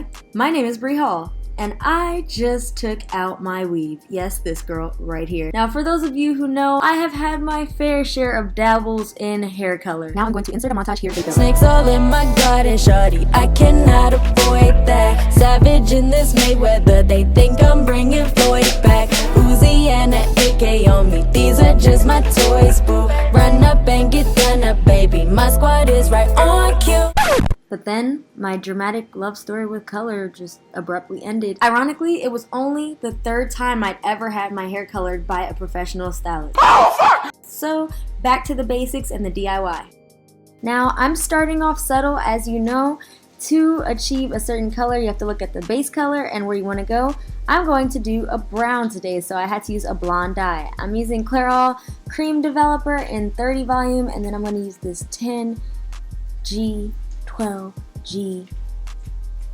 Hi, my name is Bri Hall, and I just took out my weave. Yes, this girl right here. Now, for those of you who know, I have had my fair share of dabbles in hair color. Now I'm going to insert a montage here to go. Snakes all in my garden, shorty, I cannot avoid that. Savage in this Mayweather, they think I'm bringing Floyd back. Uzi and an AK on me, these are just my toys, boo. Run up and get done up, baby, my squad is right on cue. But then, my dramatic love story with color just abruptly ended. Ironically, it was only the third time I'd ever had my hair colored by a professional stylist. So, back to the basics and the DIY. Now, I'm starting off subtle, as you know. To achieve a certain color, you have to look at the base color and where you want to go. I'm going to do a brown today, so I had to use a blonde dye. I'm using Clairol Cream Developer in 30 volume, and then I'm going to use this 10G 12G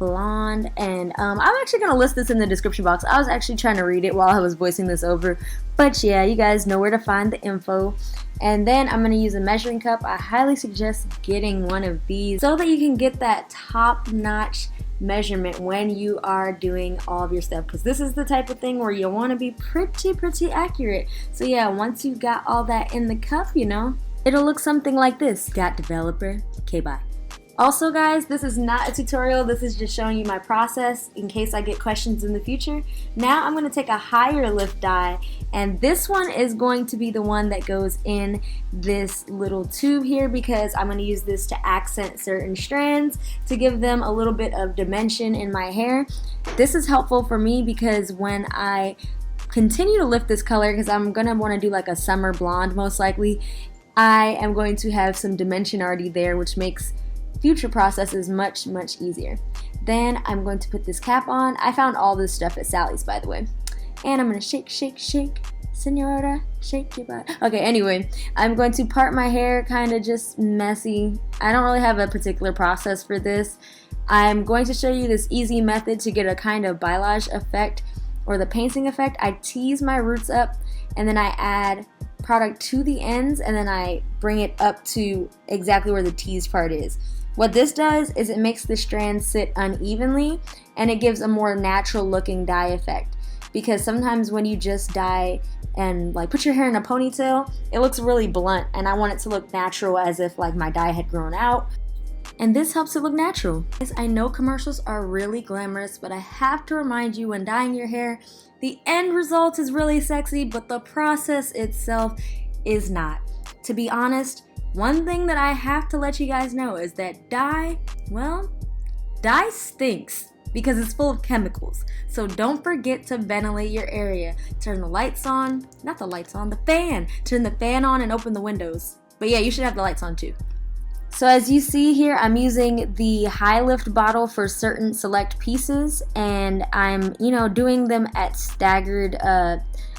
blonde, and I'm actually going to list this in the description box. I was actually trying to read it while I was voicing this over, but yeah, you guys know where to find the info. And then I'm going to use a measuring cup. I highly suggest getting one of these so that you can get that top-notch measurement when you are doing all of your stuff, because this is the type of thing where you want to be pretty accurate. So yeah, once you've got all that in the cup, you know, it'll look something like this. Got developer, okay, bye. Also guys, this is not a tutorial, this is just showing you my process in case I get questions in the future. Now I'm going to take a higher lift dye, and this one is going to be the one that goes in this little tube here, because I'm going to use this to accent certain strands to give them a little bit of dimension in my hair. This is helpful for me because when I continue to lift this color, because I'm going to want to do like a summer blonde most likely, I am going to have some dimension already there, which makes future processes much easier. Then I'm going to put this cap on. I found all this stuff at Sally's, by the way. And I'm going to shake, senora, shake your butt. Okay, anyway, I'm going to part my hair kind of just messy. I don't really have a particular process for this. I'm going to show you this easy method to get a kind of balayage effect, or the painting effect. I tease my roots up, and then I add product to the ends, and then I bring it up to exactly where the teased part is. What this does is it makes the strands sit unevenly, and it gives a more natural looking dye effect, because sometimes when you just dye and like put your hair in a ponytail, it looks really blunt, and I want it to look natural, as if like my dye had grown out. And this helps it look natural. I know commercials are really glamorous, but I have to remind you, when dyeing your hair, the end result is really sexy, but the process itself is not. To be honest, one thing that I have to let you guys know is that dye, well, dye stinks because it's full of chemicals. So don't forget to ventilate your area. Turn the lights on, not the lights on, the fan. Turn the fan on and open the windows. But yeah, you should have the lights on too. So as you see here, I'm using the high lift bottle for certain select pieces, and I'm, doing them at staggered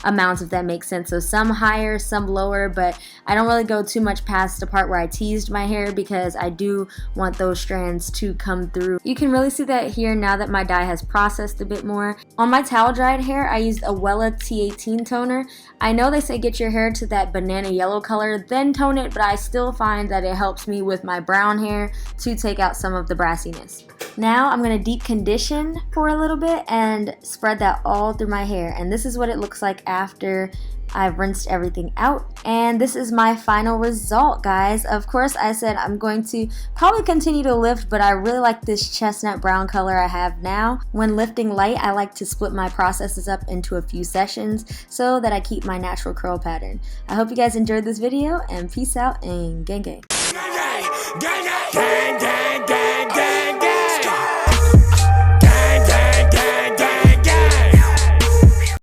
amounts, if that makes sense. So some higher, some lower, but I don't really go too much past the part where I teased my hair, because I do want those strands to come through. You can really see that here now that my dye has processed a bit more. On my towel dried hair, I used a Wella T18 toner. I know they say get your hair to that banana yellow color, then tone it, but I still find that it helps me with my brown hair to take out some of the brassiness. Now I'm going to deep condition for a little bit and spread that all through my hair, and this is what it looks like after I've rinsed everything out. And this is my final result, guys. Of course, I said I'm going to probably continue to lift, but I really like this chestnut brown color I have now. When lifting light, I like to split my processes up into a few sessions so that I keep my natural curl pattern. I hope you guys enjoyed this video, and peace out and gang gang. Gang, gang, gang, gang, gang, gang.